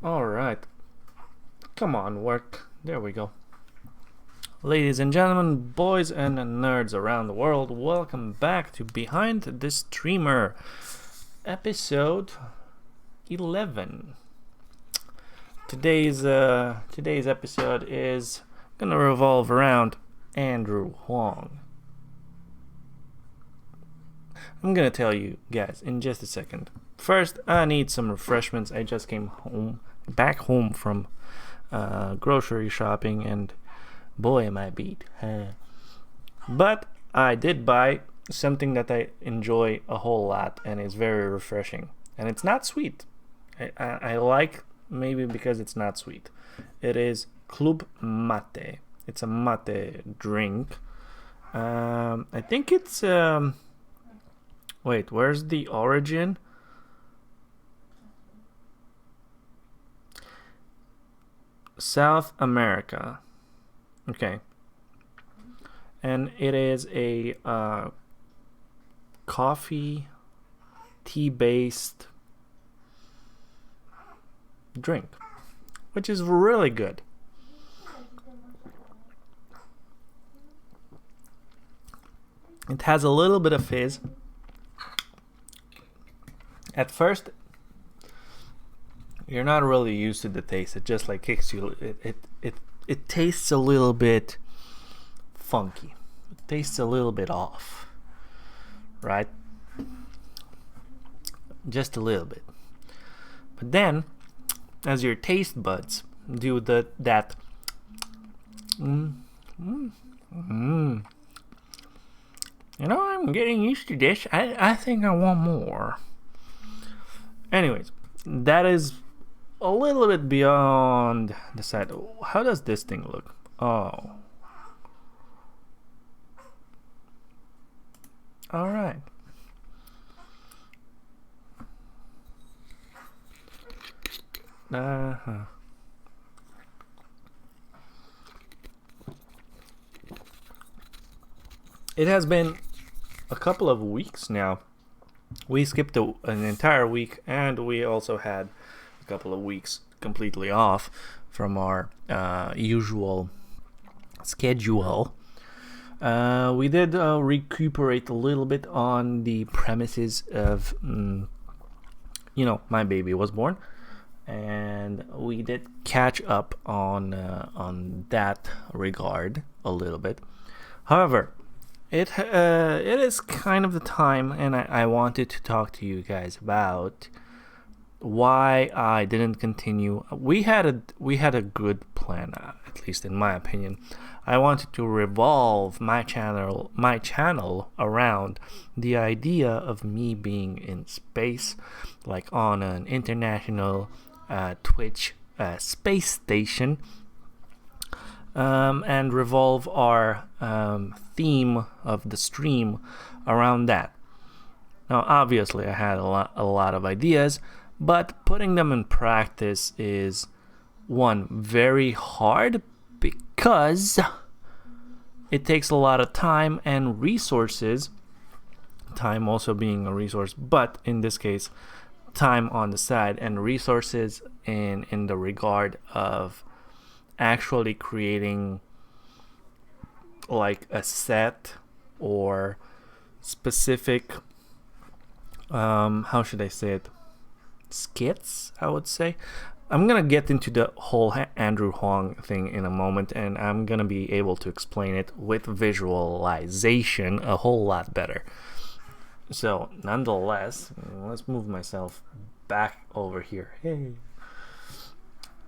All right. Come on, work. There we go. Ladies and gentlemen, boys and nerds around the world, welcome back to Behind the Streamer, episode 11. Today's episode is gonna revolve around Andrew Huang. I'm gonna tell you guys in just a second. First, I need some refreshments. I just came back home from grocery shopping, and boy am I beat. But I did buy something that I enjoy a whole lot, and it's very refreshing. And it's not sweet. I like, maybe because it's not sweet. It is Club Mate. It's a mate drink. I think it's wait, where's the origin? South America. Okay. And it is a coffee, tea-based drink, which is really good. It has a little bit of fizz. At first, you're not really used to the taste. It just like kicks you. It tastes a little bit funky. It tastes a little bit off, right? Just a little bit. But then, as your taste buds do that, you know, I'm getting used to this. I think I want more. Anyways, that is a little bit beyond the side. How does this thing look? Oh. Alright. It has been a couple of weeks now. We skipped an entire week, and we also had a couple of weeks completely off from our usual schedule. We did recuperate a little bit on the premises of, my baby was born, and we did catch up on that regard a little bit. However, it is kind of the time, and I wanted to talk to you guys about why I didn't continue. We had a good plan, at least in my opinion. I wanted to revolve my channel around the idea of me being in space, like on an international Twitch space station. And revolve our theme of the stream around that. Now, obviously, I had a lot of ideas, but putting them in practice is, one, very hard because it takes a lot of time and resources. Time also being a resource, but in this case, time on the side and resources in the regard of actually creating like a set or specific how should I say it, skits, I would say. I'm gonna get into the whole Andrew Huang thing in a moment, and I'm gonna be able to explain it with visualization a whole lot better. So nonetheless, let's move myself back over here. Hey,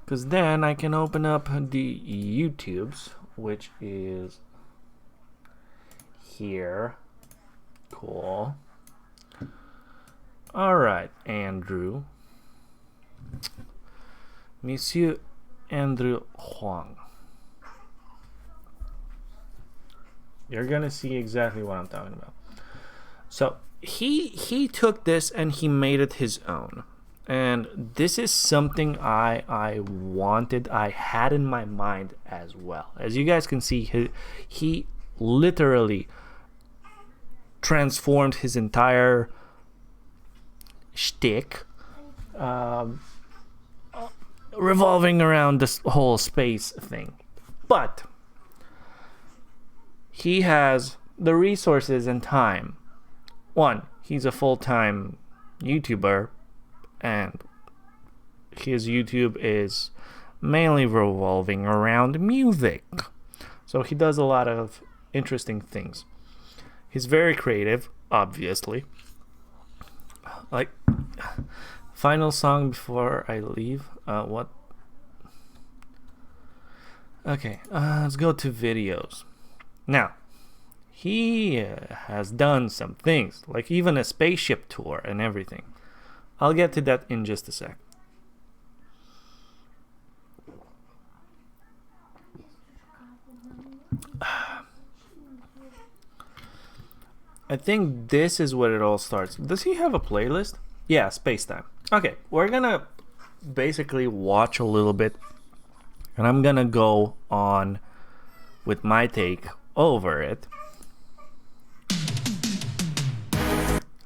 because then I can open up the YouTubes, which is here. Cool. Alright, Andrew. Monsieur Andrew Huang. You're gonna see exactly what I'm talking about. So he took this and he made it his own. And this is something I had in my mind as well. As you guys can see, he literally transformed his entire shtick revolving around this whole space thing. But he has the resources and time. One, he's a full-time YouTuber, and his YouTube is mainly revolving around music. So he does a lot of interesting things. He's very creative, obviously. Like, final song before I leave. What? Okay, let's go to videos. Now, he has done some things, like even a spaceship tour and everything. I'll get to that in just a sec. I think this is where it all starts. Does he have a playlist? Yeah, Space Time. Okay, we're gonna basically watch a little bit, and I'm gonna go on with my take over it.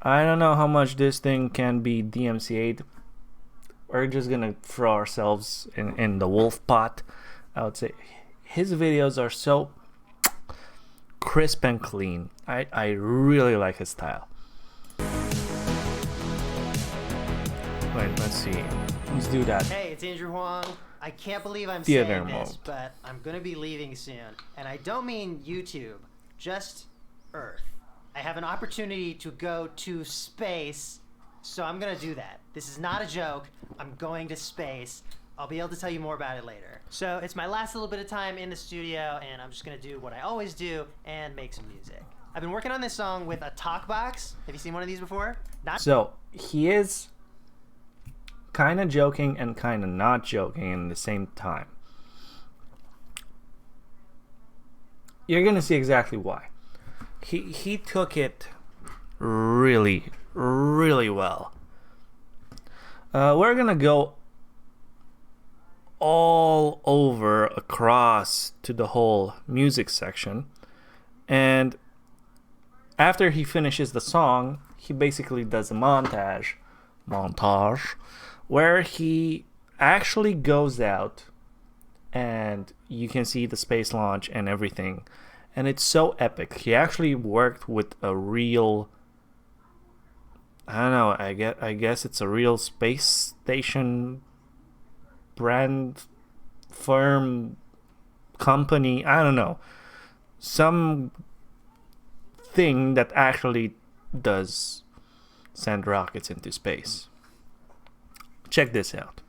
I don't know how much this thing can be DMCA'd. We're just gonna throw ourselves in the wolf pot. I would say his videos are so crisp and clean. I really like his style. Wait, let's see. Let's do that. Hey, it's Andrew Huang. I can't believe I'm Theater saying this, mode. but I'm gonna be leaving soon. And I don't mean YouTube, just Earth. I have an opportunity to go to space, so I'm gonna do that. This is not a joke. I'm going to space. I'll be able to tell you more about it later. So it's my last little bit of time in the studio, and I'm just gonna do what I always do and make some music. I've been working on this song with a talk box. Have you seen one of these before? So he is kind of joking and kind of not joking in the same time. You're gonna see exactly why. He took it really, really well. We're gonna go all over across to the whole music section, and after he finishes the song, he basically does a montage where he actually goes out and you can see the space launch and everything, and it's so epic. He actually worked with a real, I don't know, I guess it's a real space station brand, firm, company, I don't know, some thing that actually does send rockets into space. Check this out.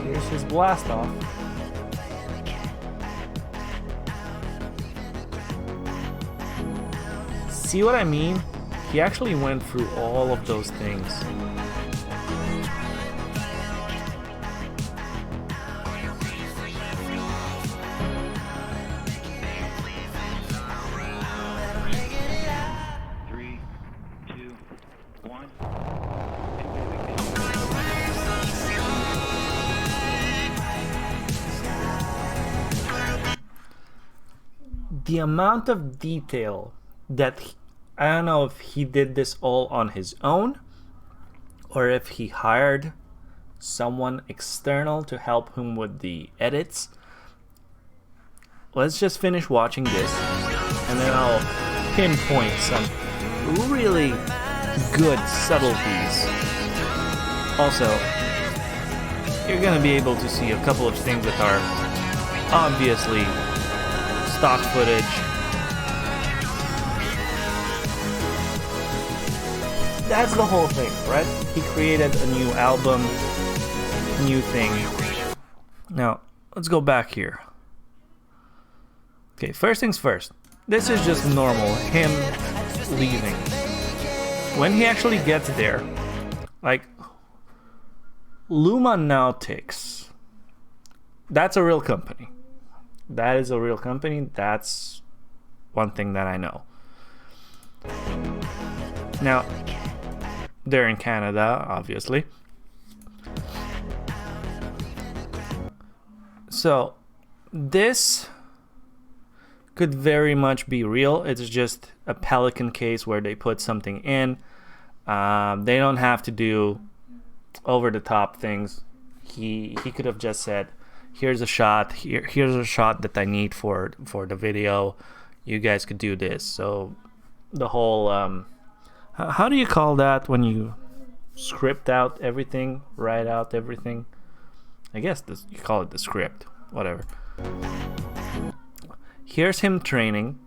Here's his blast off. See what I mean? He actually went through all of those things. Three, two, one. The amount of detail that I don't know if he did this all on his own or if he hired someone external to help him with the edits. Let's just finish watching this and then I'll pinpoint some really good subtleties. Also, you're gonna be able to see a couple of things that are obviously stock footage. That's the whole thing, right? He created a new album, new thing. Now, let's go back here. Okay, first things first. This is just normal, him leaving. When he actually gets there, like, Lumanautics, that's a real company. That is a real company. That's one thing that I know. Now, They're in Canada, obviously. So this could very much be real. It's just a Pelican case where they put something in. They don't have to do over-the-top things. He could have just said, here's a shot. Here's a shot that I need for the video. You guys could do this. So the whole how do you call that when you script out everything, write out everything? I guess you call it the script, whatever. Here's him training.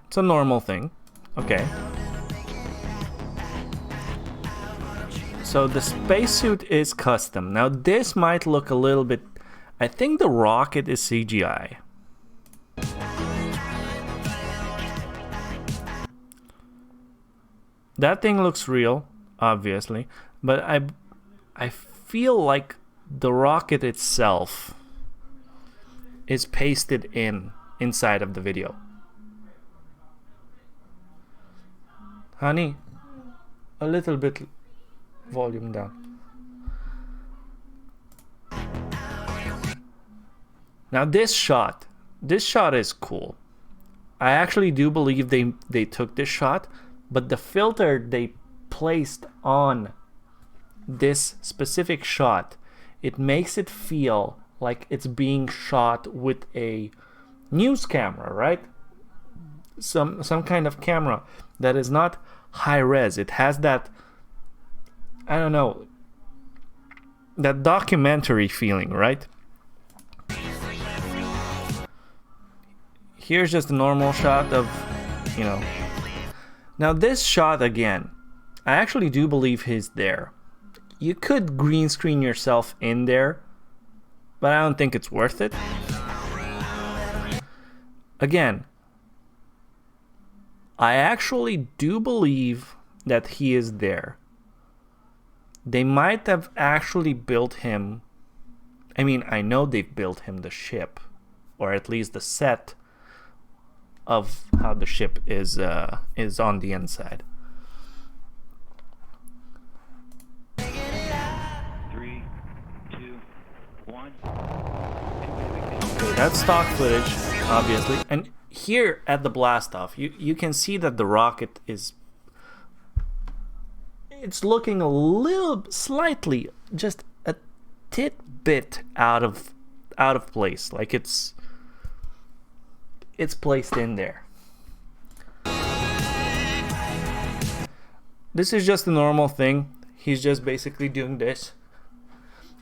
It's a normal thing. Okay. So the spacesuit is custom. Now this might look a little bit... I think the rocket is CGI. That thing looks real, obviously. But I feel like the rocket itself is pasted inside of the video. Honey, a little bit volume down. Now this shot is cool. I actually do believe they took this shot, but the filter they placed on this specific shot, it makes it feel like it's being shot with a news camera, right? Some kind of camera that is not high res. It has that, I don't know, that documentary feeling, right? Here's just a normal shot of, you know. Now this shot again, I actually do believe he's there. You could green screen yourself in there, but I don't think it's worth it. Again, I actually do believe that he is there. They might have actually built him. I mean, I know they've built him the ship, or at least the set of how the ship is on the inside. 3, 2, 1. Okay, that's stock footage, obviously. And here at the blast off, you can see that the rocket is, it's looking a little slightly, just a tidbit out of place, like it's placed in there. This is just a normal thing. He's just basically doing this,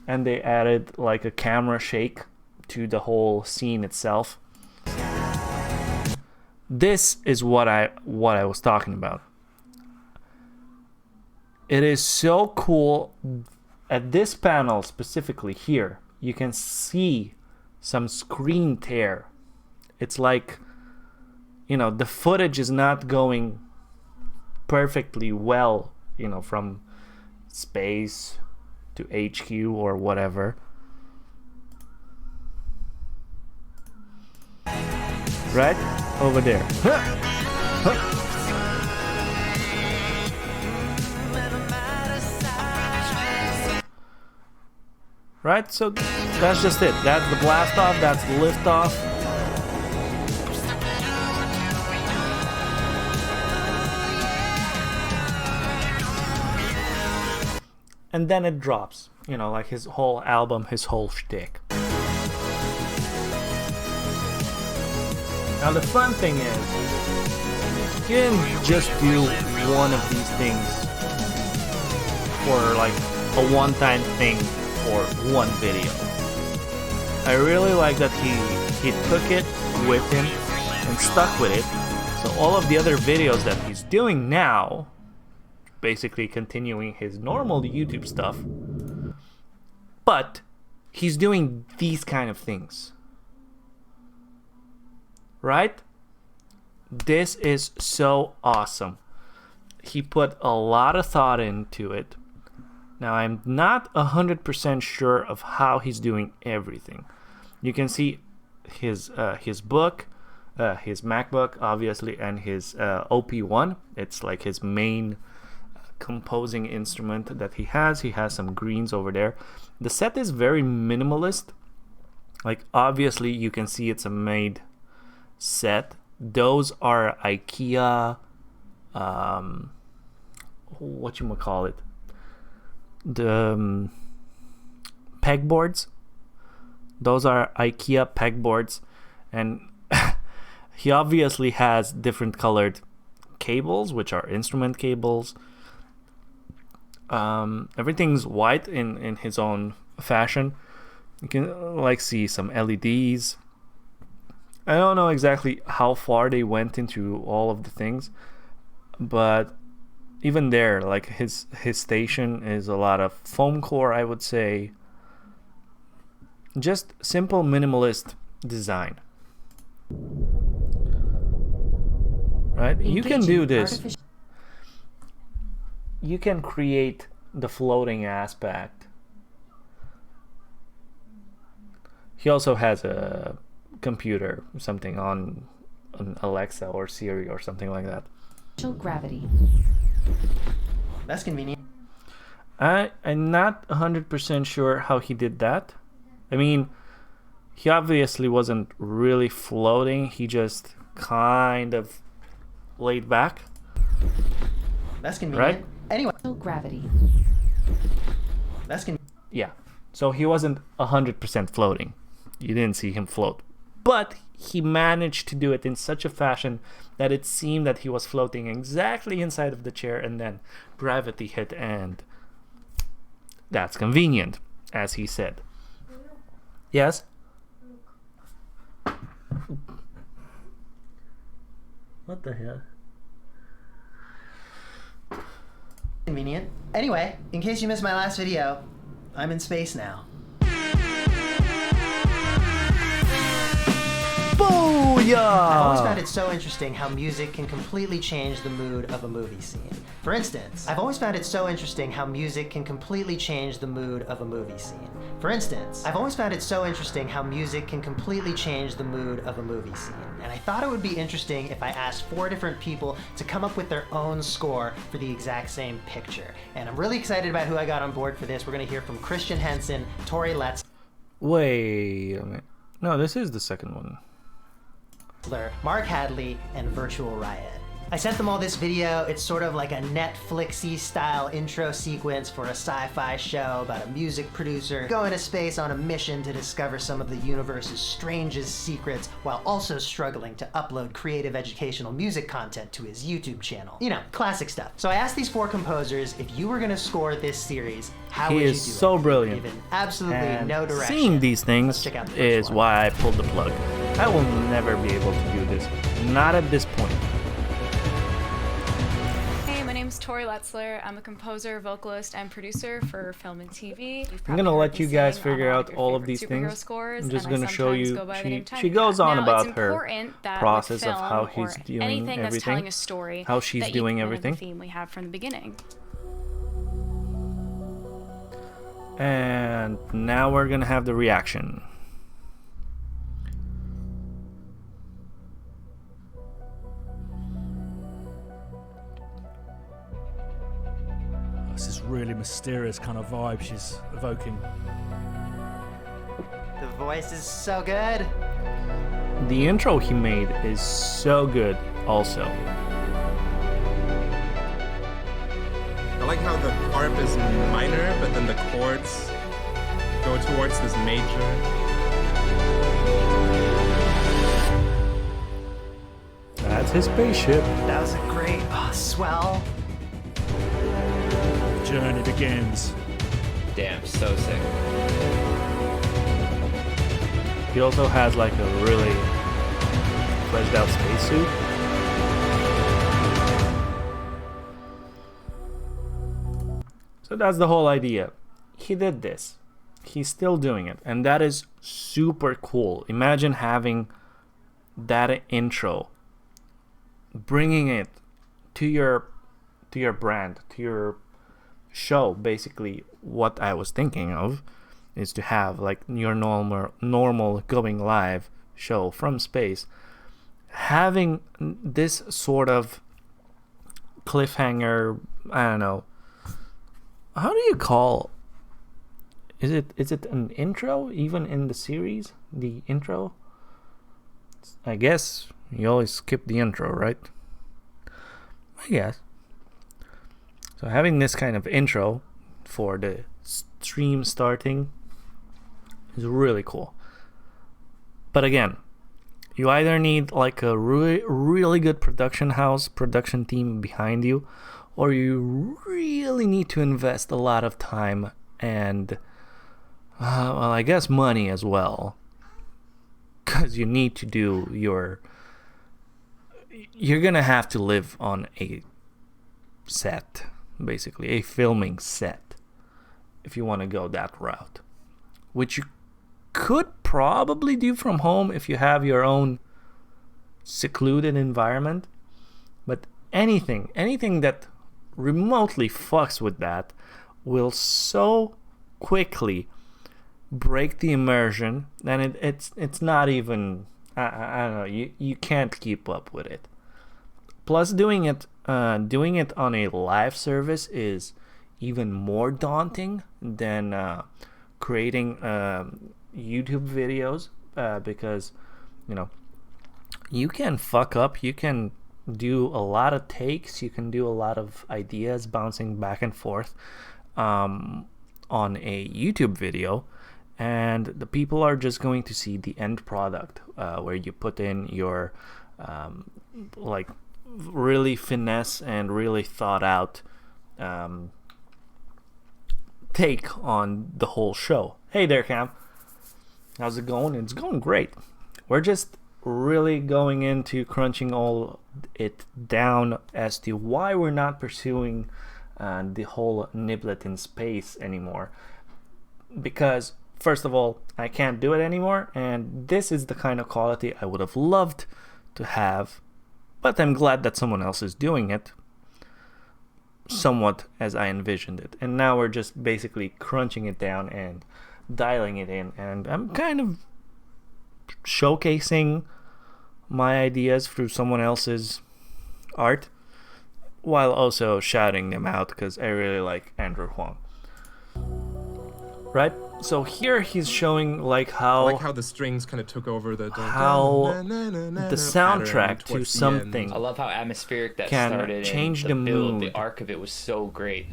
and they added like a camera shake to the whole scene itself. This is what I was talking about. It is so cool. At this panel specifically here, you can see some screen tear. It's like, you know, the footage is not going perfectly well, you know, from space to HQ or whatever. Right? Over there. Right? So that's just it. That's the blast off, that's the lift off. And then it drops, you know, like his whole album, his whole shtick. Now the fun thing is, he didn't just do one of these things for like a one-time thing for one video. I really like that he took it with him and stuck with it. So all of the other videos that he's doing now, basically continuing his normal YouTube stuff, but he's doing these kind of things, right? This is so awesome. He put a lot of thought into it. Now I'm not 100% sure of how he's doing everything. You can see his book, his MacBook, obviously, and his OP1. It's like his main composing instrument that he has. He has some greens over there. The set is very minimalist. Like, obviously, you can see it's a made set. Those are IKEA, whatchamacallit, the pegboards. Those are IKEA pegboards, and he obviously has different colored cables, which are instrument cables. Everything's white in his own fashion. You can like see some LEDs. I don't know exactly how far they went into all of the things, but even there, like his station is a lot of foam core, I would say. Just simple minimalist design. Right? You can do this. You can create the floating aspect. He also has a computer, something on Alexa or Siri or something like that. Gravity. That's convenient. I'm not 100% sure how he did that. I mean, he obviously wasn't really floating. He just kind of laid back. That's convenient. Right? Anyway. Gravity. That's Yeah. So he wasn't 100% floating. You didn't see him float. But he managed to do it in such a fashion that it seemed that he was floating exactly inside of the chair, and then gravity hit, and that's convenient, as he said. Yes? What the hell? convenient. Anyway, in case you missed my last video, I'm in space now. I've always found it so interesting how music can completely change the mood of a movie scene. For instance, And I thought it would be interesting if I asked 4 different people to come up with their own score for the exact same picture. And I'm really excited about who I got on board for this. We're going to hear from Christian Henson, Tori Letts. Wait a minute. No, this is the second one. Mark Hadley, and Virtual Riot. I sent them all this video. It's sort of like a Netflixy style intro sequence for a sci-fi show about a music producer going to space on a mission to discover some of the universe's strangest secrets while also struggling to upload creative educational music content to his YouTube channel. You know, classic stuff. So I asked these 4 composers, if you were going to score this series, how would you do it? He is so brilliant. Given absolutely no direction. Seeing these things Check out the first is one. why I pulled the plug. I will never be able to do this. Not at this point. Hey, my name's Tori Letzler. I'm a composer, vocalist, and producer for film and TV. I'm gonna let you guys figure out all of these things. I'm just gonna show you. She goes on about her process of how he's doing everything, how she's doing everything. Theme we have from the beginning. And now we're gonna have the reaction. This is really mysterious kind of vibe she's evoking. The voice is so good. The intro he made is so good also. I like how the harp is minor, but then the chords go towards this major. That's his spaceship. That was a great swell. Journey begins. Damn, so sick. He also has like a really fleshed out spacesuit. So that's the whole idea. He did this. He's still doing it. And that is super cool. Imagine having that intro, bringing it to your brand, to your show. Basically what I was thinking of is to have like your normal going live show from space, having this sort of cliffhanger, I don't know, how do you call, is it an intro even in the series? The intro? I guess you always skip the intro, right? I guess. So having this kind of intro for the stream starting is really cool. But again, you either need like a really good production team behind you, or you really need to invest a lot of time and, well, I guess money as well. Because you need to do you're gonna have to live on a set, basically, a filming set, if you want to go that route. Which you could probably do from home if you have your own secluded environment. But anything that remotely fucks with that will so quickly break the immersion, and it's not even, I don't know, you can't keep up with it. Plus, doing it on a live service is even more daunting than creating YouTube videos, because you can fuck up, you can do a lot of takes, you can do a lot of ideas bouncing back and forth on a YouTube video, and the people are just going to see the end product, where you put in your like really finesse and really thought out take on the whole show. Hey there, Cam. How's it going? It's going great. We're just really going into crunching all it down as to why we're not pursuing the whole Niblet in space anymore. Because, first of all, I can't do it anymore, and this is the kind of quality I would have loved to have, but I'm glad that someone else is doing it somewhat as I envisioned it. And now we're just basically crunching it down and dialing it in, and I'm kind of showcasing my ideas through someone else's art, while also shouting them out because I really like Andrew Huang. Right? So here he's showing like how the strings kind of took over the soundtrack to something. I love how atmospheric that can started. change and the build, mood. The arc of it was so great.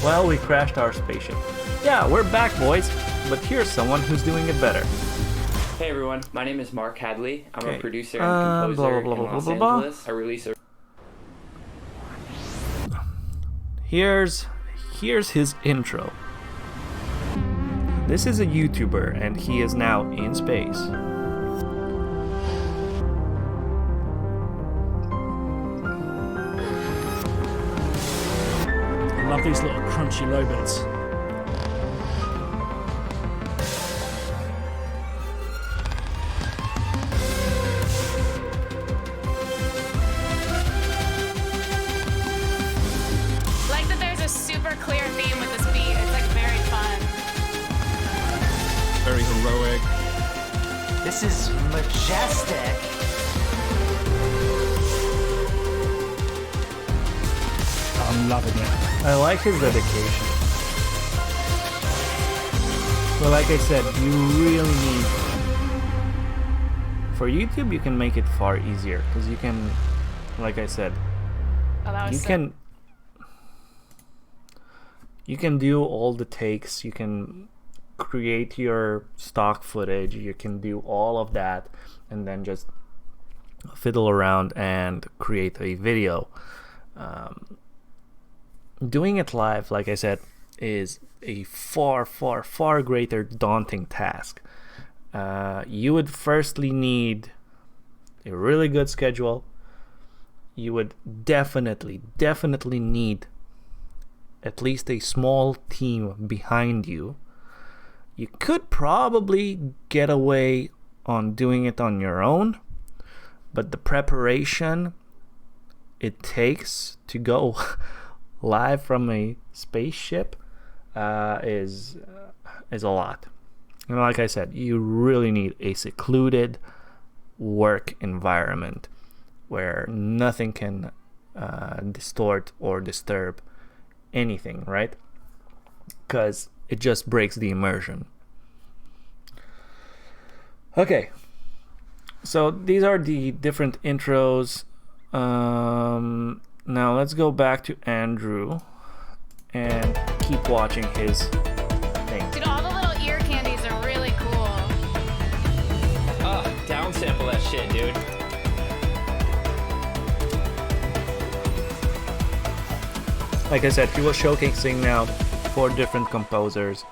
Well, we crashed our spaceship. Yeah, we're back, boys. But here's someone who's doing it better. Hey everyone, my name is Mark Hadley. I'm Okay. a producer and composer blah, blah, blah, in Los blah, blah, blah. Angeles. I release a Here's his intro. This is a YouTuber, and he is now in space. I love these little crunchy low bits. Like that there's a super clear theme with this beat. It's like very fun. Very heroic. This is majestic. I'm loving it. I like his dedication. But like I said, you really need... For YouTube, you can make it far easier, because you can, like I said, Oh, that was you so can... You can do all the takes, you can create your stock footage, you can do all of that, and then just fiddle around and create a video. Doing it live, like I said, is a far, far, far greater daunting task. You would firstly need a really good schedule. You would definitely need at least a small team behind you. You could probably get away on doing it on your own, but the preparation it takes to go live from a spaceship is a lot. And like I said, you really need a secluded work environment where nothing can distort or disturb anything, right? Because it just breaks the immersion. Okay, so these are the different intros. Now let's go back to Andrew and keep watching his thing. Dude, all the little ear candies are really cool. Oh, downsample that shit, dude. Like I said, he was showcasing now 4 different composers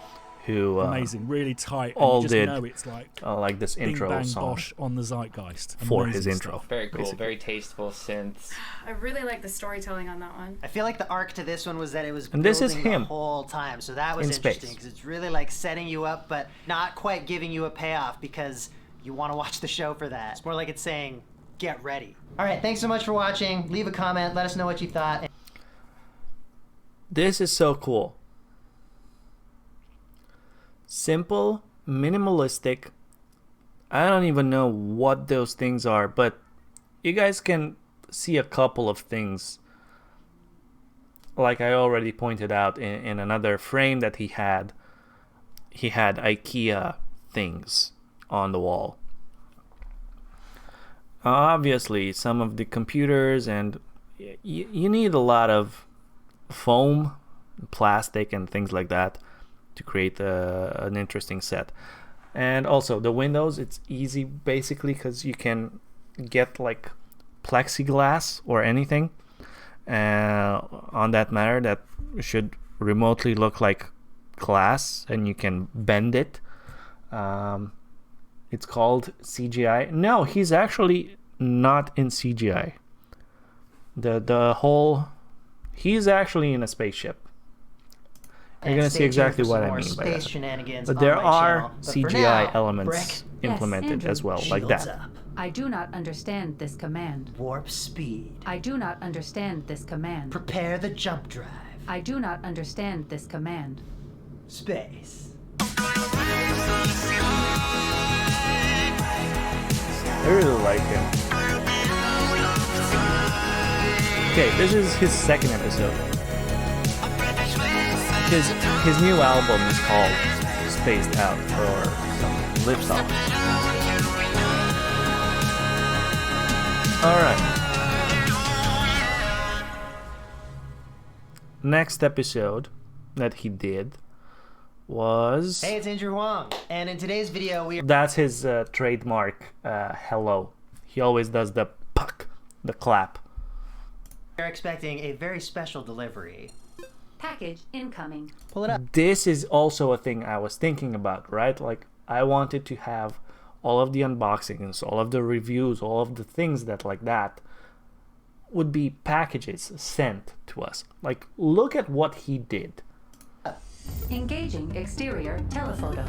who Amazing, really tight. all and you just did know it's like this bing intro bang song bosh on the zeitgeist. for his Amazing intro. stuff. Very cool, basically. very tasteful synths. I really like the storytelling on that one. I feel like the arc to this one was that it was And this is building him the whole time, so that was in interesting space. because it's really like setting you up, but not quite giving you a payoff because you want to watch the show for that. It's more like it's saying, "Get ready." All right, thanks so much for watching. Leave a comment. Let us know what you thought. This is so cool. Simple, minimalistic. I don't even know what those things are, but you guys can see a couple of things. Like I already pointed out in another frame that he had IKEA things on the wall. Obviously, some of the computers, and you need a lot of foam, plastic, and things like that to create an interesting set. And also the windows, it's easy basically because you can get like plexiglass or anything on that matter that should remotely look like glass, and you can bend it. It's called CGI. No, he's actually not in CGI. He's actually in a spaceship. You're gonna see exactly what I mean by that. But there are CGI elements implemented Andrew. as well, like Shields that. up. I do not understand this command. Warp speed. I do not understand this command. Prepare the jump drive. I do not understand this command. Space. I really like him. Okay, this is his second episode. His new album is called Spaced Out, or some lip song. Alright. Next episode that he did was... Hey, it's Andrew Huang, and in today's video we are That's his trademark hello. He always does the puck, the clap. expecting a very special delivery. Package incoming. Pull it up. This is also a thing I was thinking about, right? Like, I wanted to have all of the unboxings, all of the reviews, all of the things that like that would be packages sent to us. Like, look at what he did. Engaging exterior telephoto.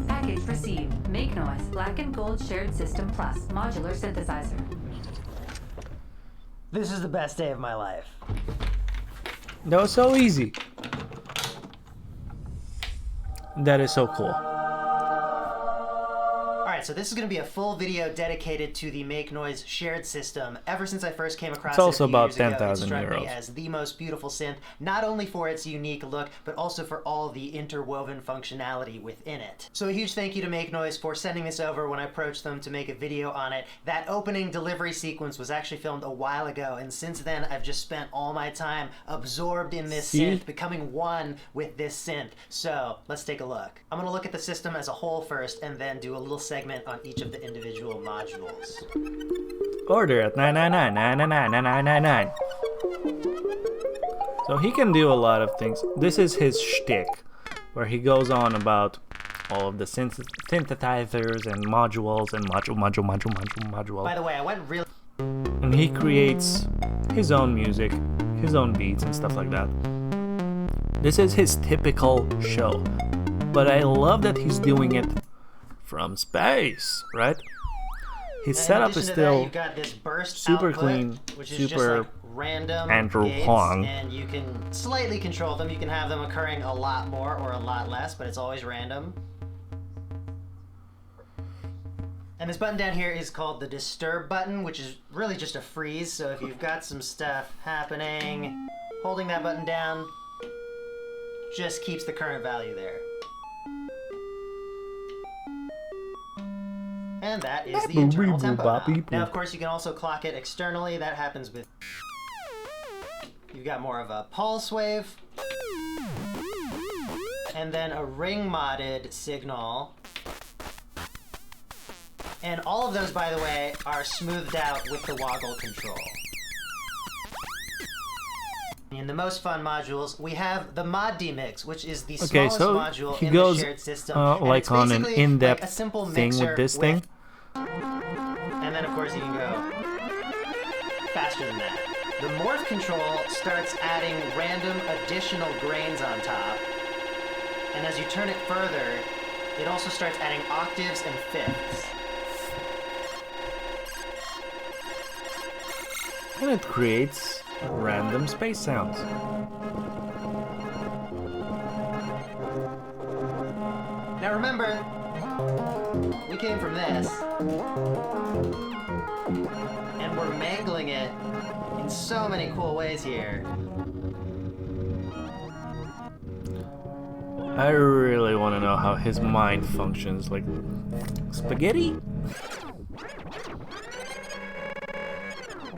Package received. Make noise. Black and gold shared system plus modular synthesizer. This is the best day of my life. That was so easy. That is so cool. Alright, so this is going to be a full video dedicated to the Make Noise shared system. Ever since I first came across It's also it a few about years ago, it 10,000 struck me euros. as the most beautiful synth, not only for its unique look, but also for all the interwoven functionality within it. So a huge thank you to Make Noise for sending this over when I approached them to make a video on it. That opening delivery sequence was actually filmed a while ago, and since then I've just spent all my time absorbed in this See? synth, becoming one with this synth. So let's take a look. I'm going to look at the system as a whole first, and then do a little segment on each of the individual modules. Order at 999-999-9999. So he can do a lot of things. This is his shtick, where he goes on about all of the synthesizers and modules and module. By the way, I went really... And he creates his own music, his own beats and stuff like that. This is his typical show. But I love that he's doing it from space, right? His In setup addition is to still that, you've got this burst super output, clean, which is just super like random Andrew gates, Huang. and you can slightly control them. You can have them occurring a lot more or a lot less, but it's always random. And this button down here is called the disturb button, which is really just a freeze. So if you've got some stuff happening, holding that button down just keeps the current value there. And that is the internal tempo knob. Now, of course, you can also clock it externally. That happens with... You've got more of a pulse wave. And then a ring-modded signal. And all of those, by the way, are smoothed out with the woggle control. In the most fun modules, we have the mod demix, which is the smallest module in the shared system. Like on an in-depth like a simple thing with this thing. And then, of course, you can go faster than that. The morph control starts adding random additional grains on top. And as you turn it further, it also starts adding octaves and fifths. And it creates random space sounds. Now remember, we came from this, and we're mangling it in so many cool ways here. I really want to know how his mind functions. Like, spaghetti?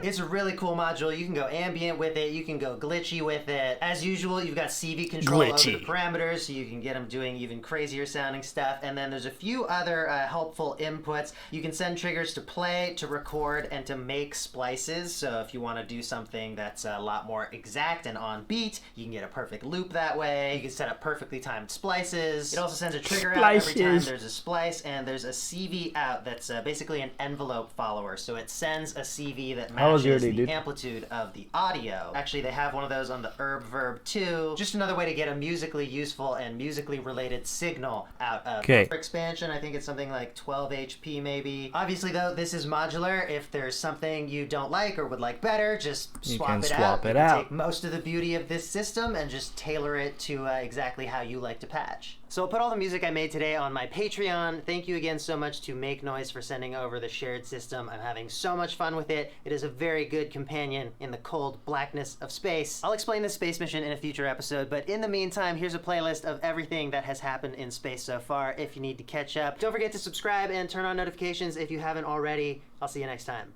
It's a really cool module. You can go ambient with it. You can go glitchy with it. As usual, you've got CV control over the parameters, so you can get them doing even crazier sounding stuff. And then there's a few other helpful inputs. You can send triggers to play, to record, and to make splices. So if you want to do something that's a lot more exact and on beat, you can get a perfect loop that way. You can set up perfectly timed splices. It also sends a trigger out every time there's a splice, and there's a CV out that's basically an envelope follower. So it sends a CV that matches the amplitude of the audio. Actually, they have one of those on the Herb Verb 2. Just another way to get a musically useful and musically related signal out of expansion. I think it's something like 12 HP maybe. Obviously, though, this is modular. If there's something you don't like or would like better, just swap it out. You can take most of the beauty of this system and just tailor it to exactly how you like to patch. So I'll put all the music I made today on my Patreon. Thank you again so much to Make Noise for sending over the shared system. I'm having so much fun with it. It is a very good companion in the cold blackness of space. I'll explain the space mission in a future episode, but in the meantime, here's a playlist of everything that has happened in space so far if you need to catch up. Don't forget to subscribe and turn on notifications if you haven't already. I'll see you next time.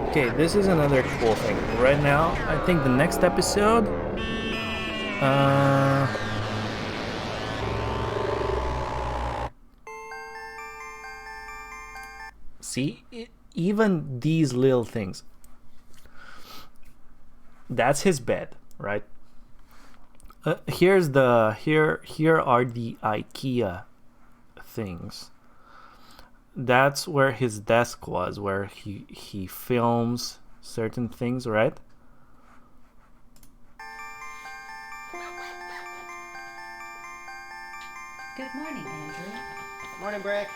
Okay, this is another cool thing. Right now, I think the next episode... See? Even these little things. That's his bed, right? Here are the IKEA things. That's where his desk was, where he films certain things, right? Good morning, Andrew. Morning, Brick.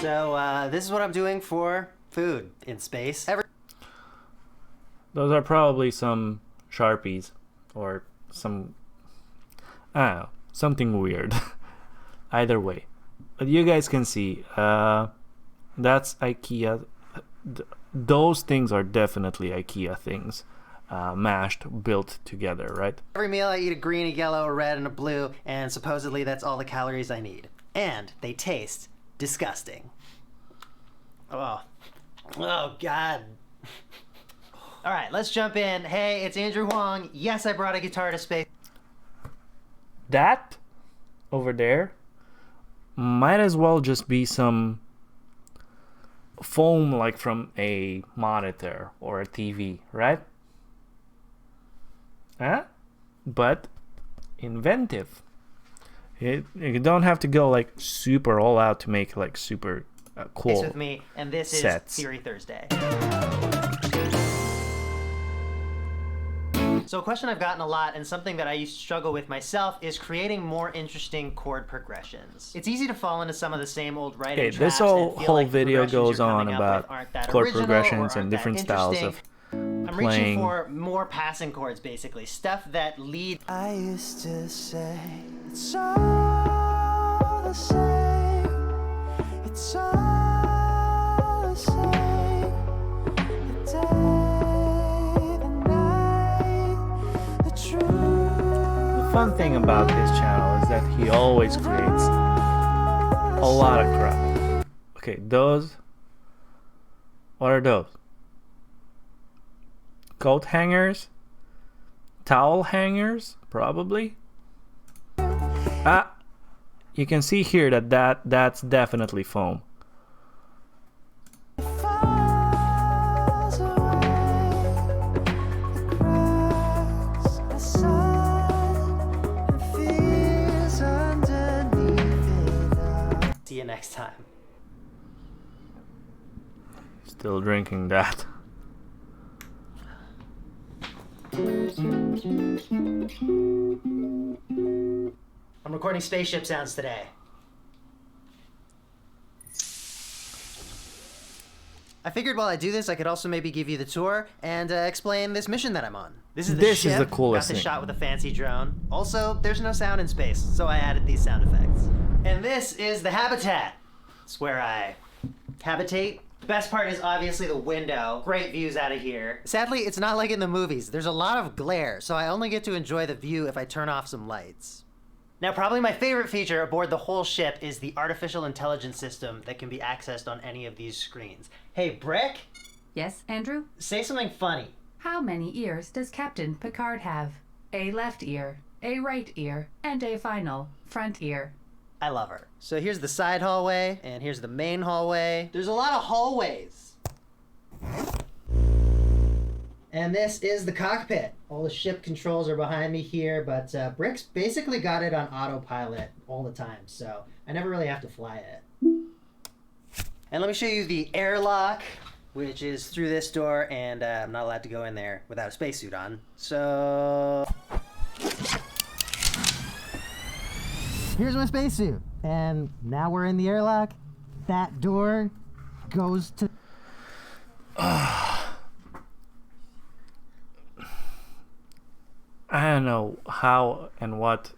So, this is what I'm doing for food in space. Those are probably some Sharpies or some... I don't know, something weird. Either way, but you guys can see that's IKEA. Those things are definitely IKEA things, mashed, built together, right? Every meal I eat a green, a yellow, a red, and a blue, and supposedly that's all the calories I need. And they taste disgusting. Oh God. All right, let's jump in. Hey, it's Andrew Huang. Yes, I brought a guitar to space. That over there might as well just be some foam, like from a monitor or a TV, right? But inventive. You don't have to go like super all out to make like super cool with me, and this sets. Is Theory Thursday. So a question I've gotten a lot, and something that I used to struggle with myself, is creating more interesting chord progressions. It's easy to fall into some of the same old writing traps. This whole video goes on about chord progressions and different styles of I'm reaching playing. for more passing chords, basically. Stuff that lead. I used to say it's all the same. It's all the same. The day, the night, the truth. The fun thing about this channel is that he always creates a lot of crap. Okay, those. What are those? Coat hangers? Towel hangers? Probably. Ah, you can see here that's definitely foam. See you next time. Still drinking that. I'm recording spaceship sounds today. I figured while I do this, I could also maybe give you the tour and explain this mission that I'm on. This is the ship. the coolest Got the thing. shot with a fancy drone. Also, there's no sound in space, so I added these sound effects. And this is the habitat. It's where I habitate. The best part is obviously the window. Great views out of here. Sadly, it's not like in the movies. There's a lot of glare, so I only get to enjoy the view if I turn off some lights. Now, probably my favorite feature aboard the whole ship is the artificial intelligence system that can be accessed on any of these screens. Hey, Brick, Yes, Andrew? say something funny. How many ears does Captain Picard have? A left ear, a right ear, and a final front ear. I love her. So here's the side hallway, and here's the main hallway. There's a lot of hallways. And this is the cockpit. All the ship controls are behind me here, but Brick's basically got it on autopilot all the time, so I never really have to fly it. And let me show you the airlock, which is through this door, and I'm not allowed to go in there without a spacesuit on. So here's my spacesuit, and now we're in the airlock. That door goes to... I don't know how and what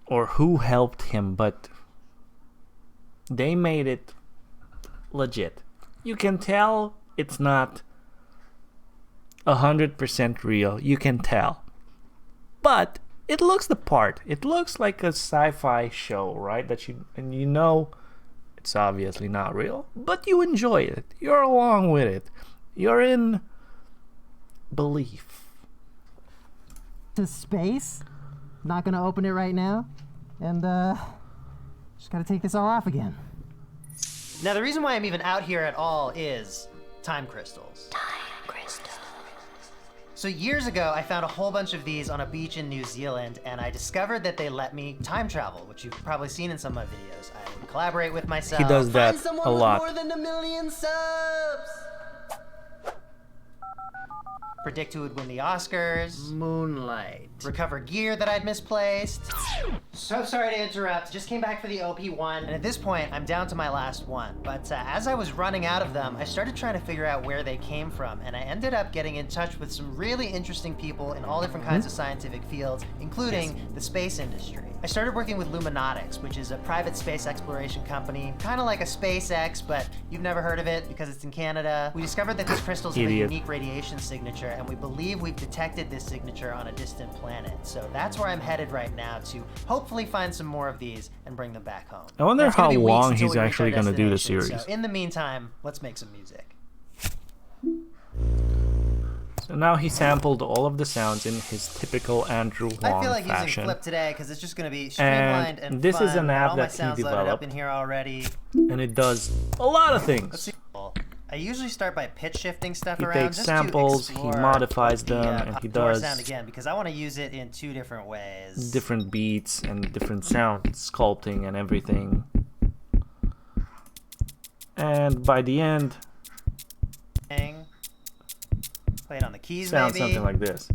or who helped him, but they made it legit. You can tell it's not 100% real. You can tell. But it looks the part. It looks like a sci-fi show, right? And you know it's obviously not real, but you enjoy it. You're along with it. You're in belief. to space. Not gonna open it right now. And just gotta take this all off again. Now the reason why I'm even out here at all is time crystals. So years ago, I found a whole bunch of these on a beach in New Zealand, and I discovered that they let me time travel, which you've probably seen in some of my videos. I would collaborate with myself. He does that Find someone a with lot. more than 1 million subs. Predict who would win the Oscars. Moonlight. Recover gear that I'd misplaced. So sorry to interrupt. Just came back for the OP1, and at this point, I'm down to my last one. But as I was running out of them, I started trying to figure out where they came from, and I ended up getting in touch with some really interesting people in all different kinds of scientific fields, including the space industry. I started working with Luminatics, which is a private space exploration company, kind of like a SpaceX, but you've never heard of it because it's in Canada. We discovered that these crystals have a Idiot. unique radiation signature, and we believe we've detected this signature on a distant planet. So that's where I'm headed right now to hopefully find some more of these and bring them back home. I wonder Now, it's gonna how be weeks long until he's we reach actually our gonna do the destination, series. So in the meantime, let's make some music. So now he sampled all of the sounds in his typical Andrew Huang I feel like fashion. using Flip today because it's just going to be streamlined and this fun. is an Got app all my that he sounds loaded up developed. in here already. And it does a lot of Let's things. see. I usually start by pitch shifting stuff He around. takes just samples, to he explore modifies the, them, and he door does sound again because I want to use it in two different ways. different beats and different sound sculpting and everything. And by the end, Play it on the keys, sounds maybe. something like this.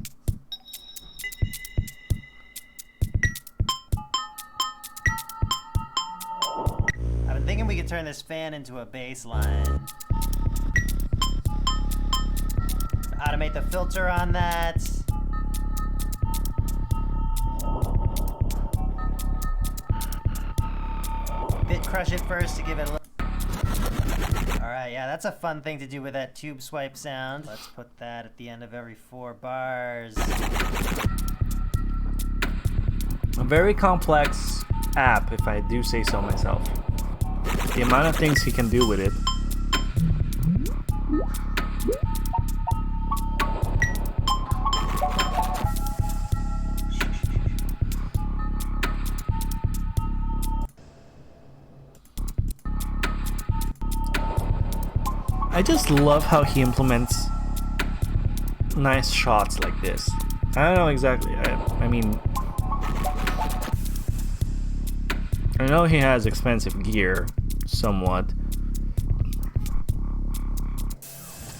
I've been thinking we could turn this fan into a bass line. Automate the filter on that. Bit crush it first to give it a little. Alright, yeah, that's a fun thing to do with that tube swipe sound. Let's put that at the end of every 4 bars. A very complex app, if I do say so myself. The amount of things he can do with it. I just love how he implements nice shots like this. I don't know exactly. I mean, I know he has expensive gear, somewhat.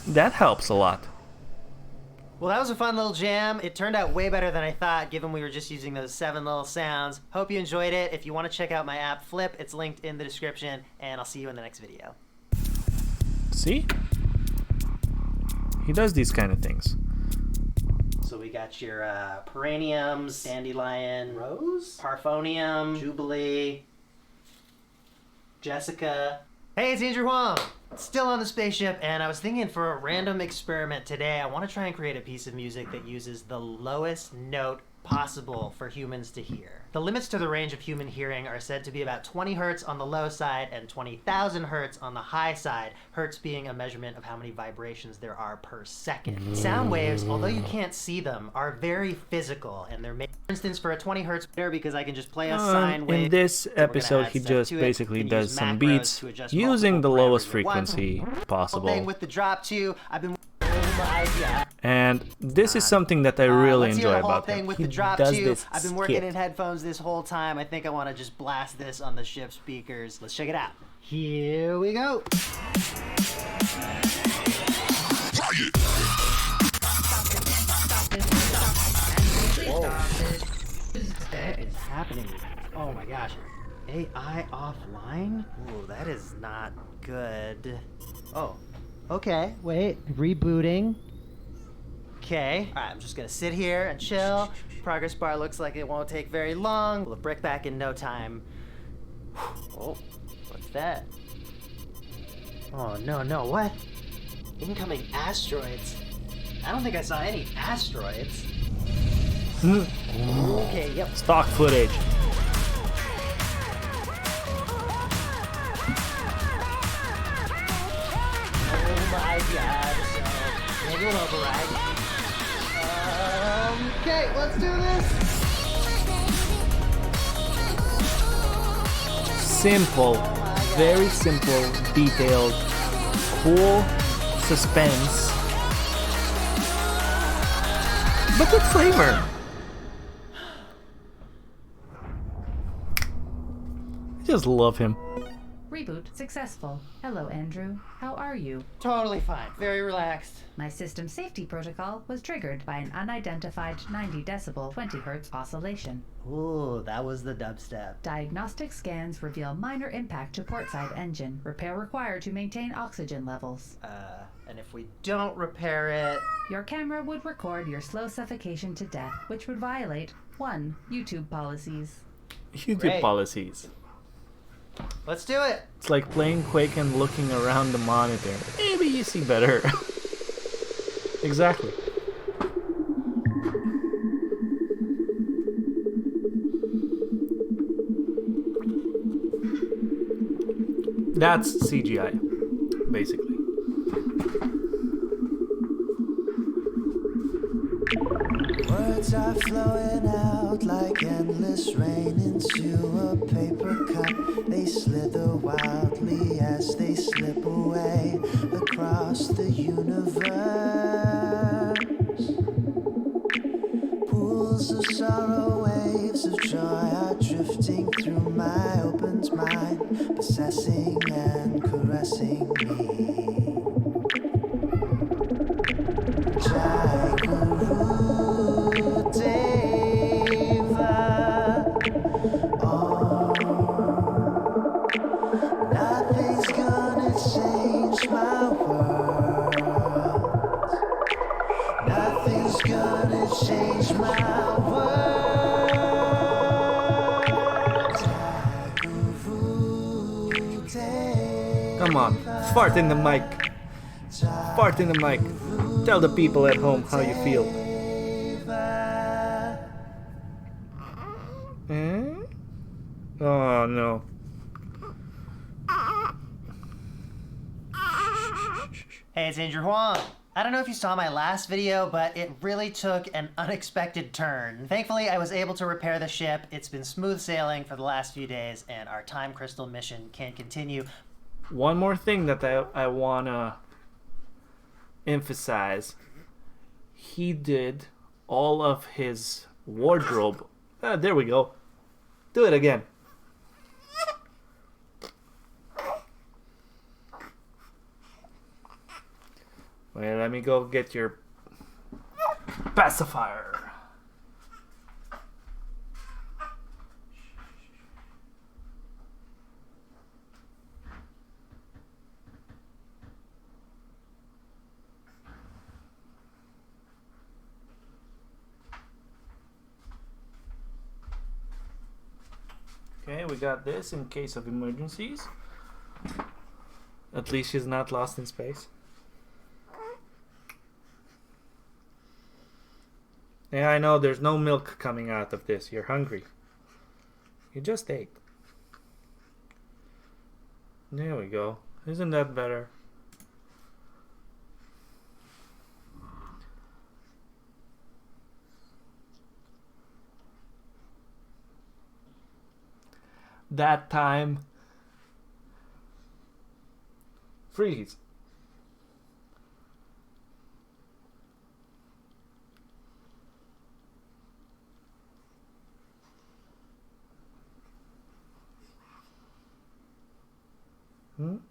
That helps a lot. Well, that was a fun little jam. It turned out way better than I thought, given we were just using those 7 little sounds. Hope you enjoyed it. If you want to check out my app, Flip, it's linked in the description, and I'll see you in the next video. See? He does these kind of things. So we got your Perenniums, Dandelion, Rose, Parfonium, Jubilee, Jessica. Hey, it's Andrew Huang. Still on the spaceship, and I was thinking for a random experiment today, I want to try and create a piece of music that uses the lowest note possible for humans to hear. The limits to the range of human hearing are said to be about 20 hertz on the low side and 20,000 hertz on the high side, hertz being a measurement of how many vibrations there are per second. Sound waves, although you can't see them, are very physical, and they're made, for instance, for a 20 hertz because I can just play a sine wave. In this episode, he just basically does some beats using the lowest frequency possible. With the drop too, I've been. And this is something that I really enjoy about him. With He the drop does too. this I've been working skit. in headphones this whole time. I think I want to just blast this on the ship speakers. Let's check it out. Here we go. What is happening? Oh my gosh. AI offline? Ooh, that is not good. Oh. Okay, wait. Rebooting. Okay. Alright, I'm just gonna sit here and chill. Progress bar looks like it won't take very long. We'll brick back in no time. Oh, what's that? Oh, no, what? Incoming asteroids. I don't think I saw any asteroids. Okay, yep. Stock footage. Oh my god, so maybe we'll override. Okay, let's do this. Simple, very simple, detailed, cool suspense, but with flavor. I just love him. Reboot successful. Hello, Andrew. How are you? Totally fine. Very relaxed. My system safety protocol was triggered by an unidentified 90 decibel 20 hertz oscillation. Ooh, that was the dubstep. Diagnostic scans reveal minor impact to portside engine. Repair required to maintain oxygen levels. And if we don't repair it... Your camera would record your slow suffocation to death, which would violate 1. YouTube policies. YouTube Great. policies. Let's do it. It's like playing Quake and looking around the monitor. Maybe you see better. Exactly. That's CGI, basically. Words are flowing out like endless rain into a paper cup. They slither wildly as they slip away across the universe. Pools of sorrow, waves of joy are drifting through my opened mind, possessing and caressing me. Jai Guru Deva. Oh, nothing's gonna change my world. Come on, fart in the mic. Fart in the mic. Tell the people at home how you feel. Oh no. Hey, it's Andrew Huang. I don't know if you saw my last video, but it really took an unexpected turn. Thankfully, I was able to repair the ship. It's been smooth sailing for the last few days, and our time crystal mission can continue. One more thing that I wanna emphasize. He did all of his wardrobe. There we go. Do it again. Wait, let me go get your pacifier. Okay, we got this in case of emergencies. At least she's not lost in space. Yeah, I know there's no milk coming out of this. You're hungry. You just ate. There we go. Isn't that better? That time. Freeze. You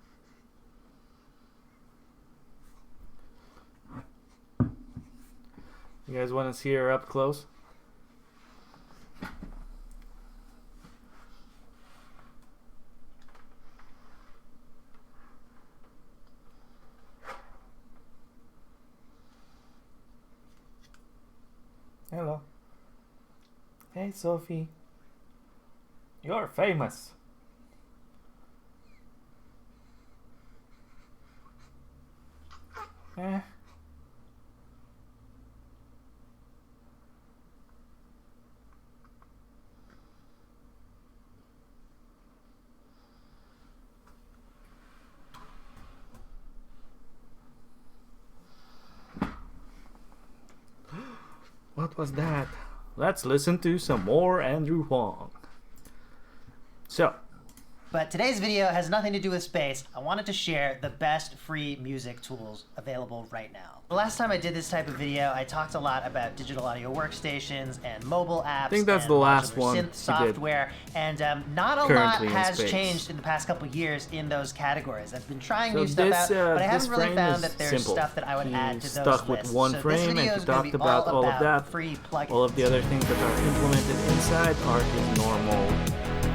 guys want to see her up close? Hello. Hey, Sophie. You're famous. What was that? Let's listen to some more Andrew Huang. So, But today's video has nothing to do with space. I wanted to share the best free music tools available right now. The last time I did this type of video, I talked a lot about digital audio workstations and mobile apps. I think that's and the last modular one synth you did. software, and not a lot Currently in has space. changed in the past couple years in those categories. I've been trying So new stuff this, out, but I this haven't really frame found is that there's simple. stuff that I would He add to those stuck with lists. one So this frame and video he is gonna talked be about all of that. free plugins. All of the other things that are implemented inside are his normal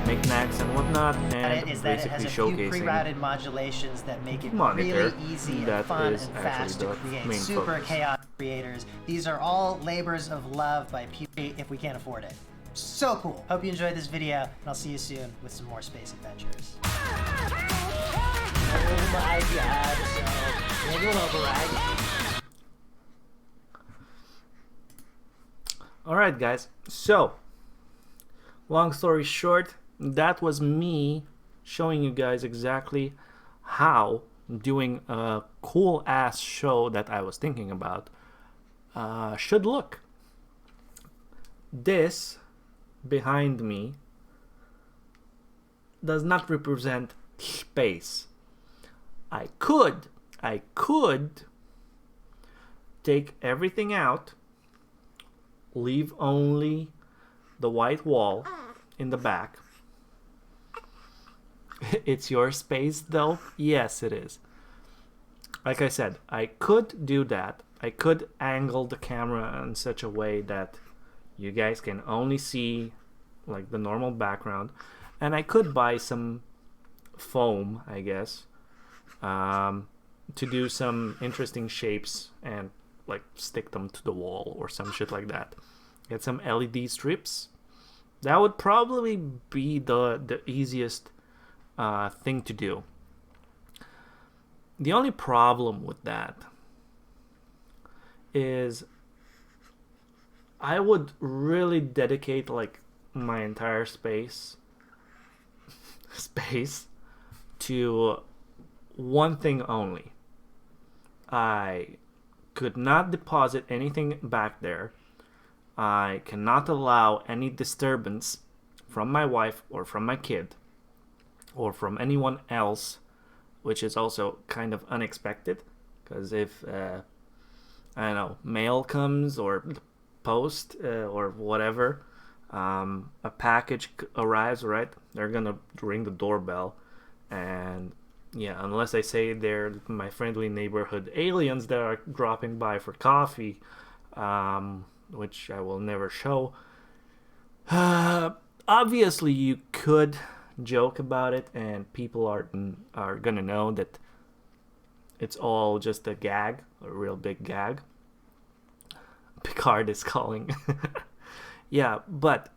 knickknacks and whatnot, and is that it has basically a few showcasing pre-routed modulations that make it monitor. really easy and That fun is and actually fast to the create main super focus. chaotic creators. These are all labors of love by people if we can't afford it. So cool. Hope you enjoyed this video, and I'll see you soon with some more space adventures. Oh my god, so maybe we'll override. Alright guys, so long story short, that was me showing you guys exactly how doing a cool ass show that I was thinking about should look. This behind me does not represent space. I could take everything out, leave only the white wall in the back. It's your space though? Yes, it is. Like I said, I could do that. I could angle the camera in such a way that you guys can only see like the normal background, and I could buy some foam, I guess, to do some interesting shapes and like stick them to the wall or some shit like that. Get some LED strips. That would probably be the easiest thing to do. The only problem with that is I would really dedicate like my entire space to one thing only. I could not deposit anything back there. I cannot allow any disturbance from my wife or from my kid or from anyone else, which is also kind of unexpected, because if I don't know, mail comes or post or whatever, a package arrives, right? They're gonna ring the doorbell, and yeah, unless I say they're my friendly neighborhood aliens that are dropping by for coffee, which I will never show. Obviously, you could joke about it, and people are gonna know that it's all just a gag, a real big gag. Picard is calling. Yeah, but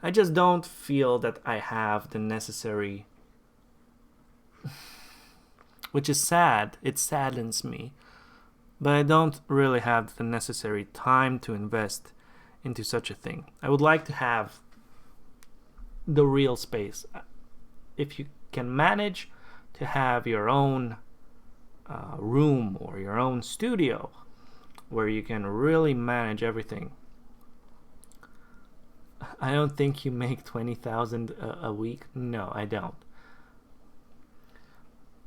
I just don't feel that I have the necessary, which is sad. It saddens me. But I don't really have the necessary time to invest into such a thing. I would like to have the real space. If you can manage to have your own room or your own studio where you can really manage everything, I don't think you make 20,000 a week. No, I don't.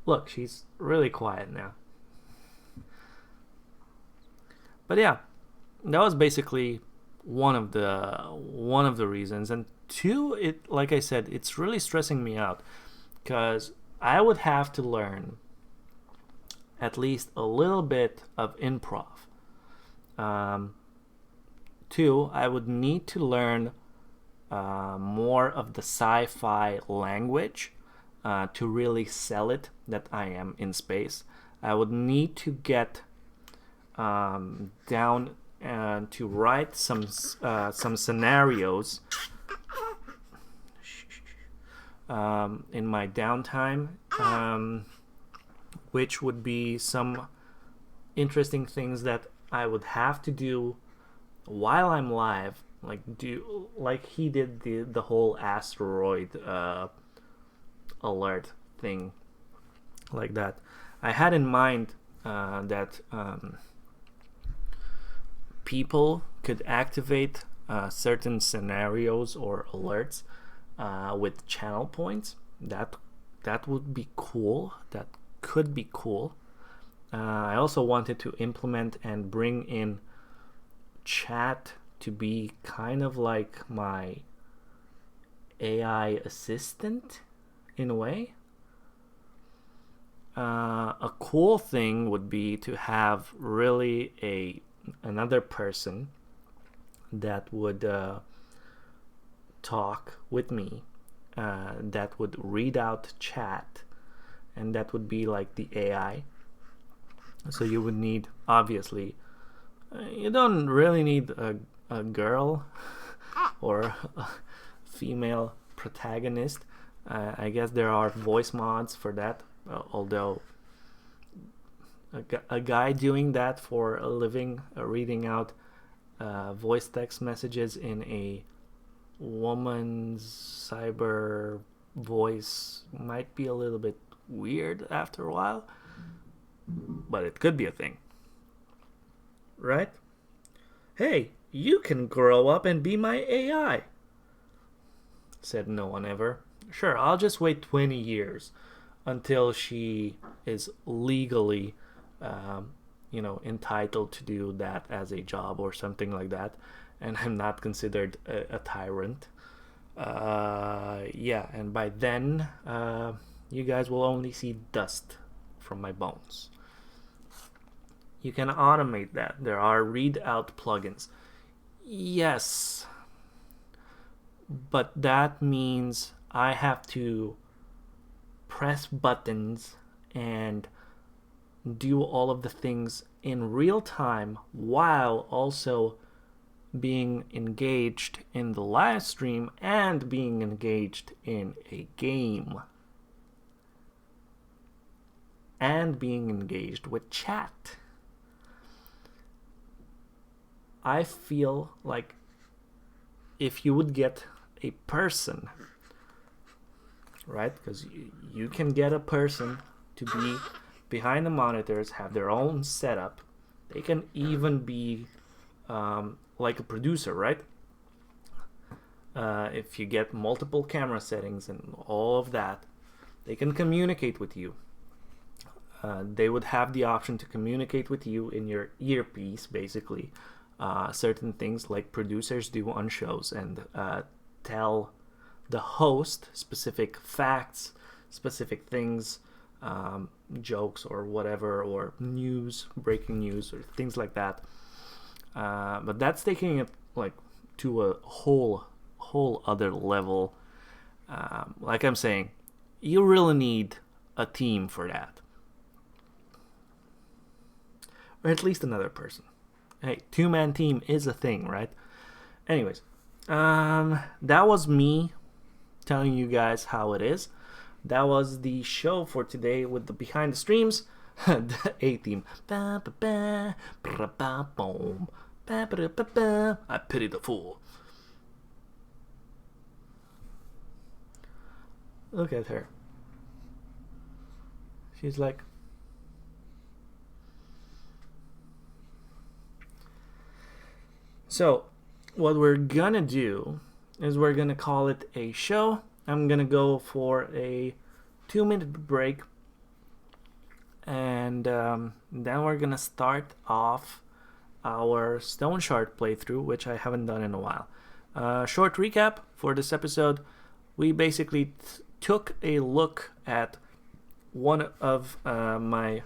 Look, she's really quiet now. But yeah, that was basically one of the reasons. And two, it, like I said, it's really stressing me out because I would have to learn at least a little bit of improv. Two, I would need to learn more of the sci-fi language to really sell it that I am in space. I would need to get down to write some scenarios in my downtime, which would be some interesting things that I would have to do while I'm live, like he did the whole asteroid alert thing, like that. I had in mind that people could activate certain scenarios or alerts with channel points. That would be cool. That could be cool. I also wanted to implement and bring in chat to be kind of like my AI assistant in a way. A cool thing would be to have really another person that would talk with me, that would read out chat, and that would be like the AI. So you would need, obviously, you don't really need a girl or a female protagonist. I guess there are voice mods for that, although a guy doing that for a living, reading out voice text messages in a woman's cyber voice might be a little bit weird after a while, but it could be a thing, right? Hey, you can grow up and be my AI, said no one ever. Sure, I'll just wait 20 years until she is legally entitled to do that as a job or something like that, and I'm not considered a tyrant. And by then you guys will only see dust from my bones. You can automate that. There are read-out plugins. Yes, but that means I have to press buttons and do all of the things in real time while also being engaged in the live stream and being engaged in a game. and being engaged with chat. I feel like if you would get a person, right? Because you can get a person to be behind the monitors, have their own setup. They can even be like a producer, right? If you get multiple camera settings and all of that, they can communicate with you. They would have the option to communicate with you in your earpiece, basically. Certain things like producers do on shows, and tell the host specific facts, specific things, jokes or whatever, or news, breaking news, or things like that. But that's taking it like to a whole other level. Like I'm saying, you really need a team for that, or at least another person. Hey, two-man team is a thing, right? Anyways, that was me telling you guys how it is. That was the show for today with the behind the streams. The A theme. I pity the fool. Look at her. She's like... So, what we're gonna do is we're gonna call it a show. I'm gonna go for a 2-minute break, and then we're gonna start off our Stone Shard playthrough, which I haven't done in a while. Short recap for this episode: we basically took a look at one of my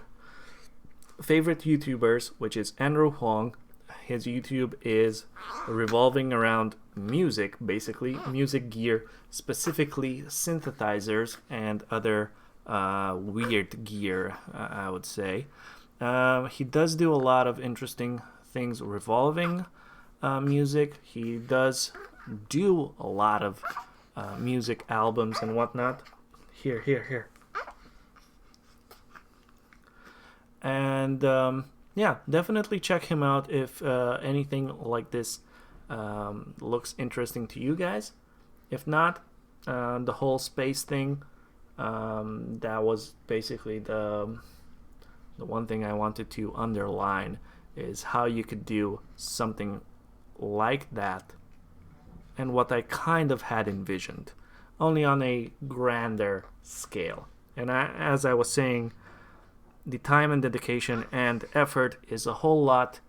favorite YouTubers, which is Andrew Huang. His YouTube is revolving around music, basically music gear, specifically synthesizers and other weird gear, I would say. He does do a lot of interesting things revolving music. He does do a lot of music albums and whatnot. Here. And yeah, definitely check him out if anything like this looks interesting to you guys. If not, the whole space thing, that was basically the one thing I wanted to underline, is how you could do something like that, and what I kind of had envisioned, only on a grander scale. And as I was saying, the time and dedication and effort is a whole lot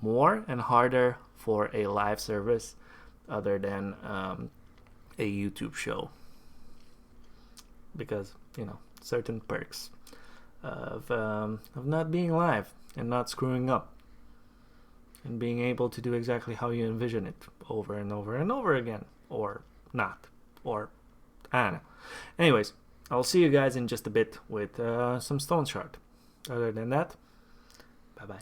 more and harder for a live service other than a YouTube show, because certain perks of not being live and not screwing up and being able to do exactly how you envision it over and over and over again, or not, or I don't know. Anyways, I'll see you guys in just a bit with some Stone Shard. Other than that, bye-bye.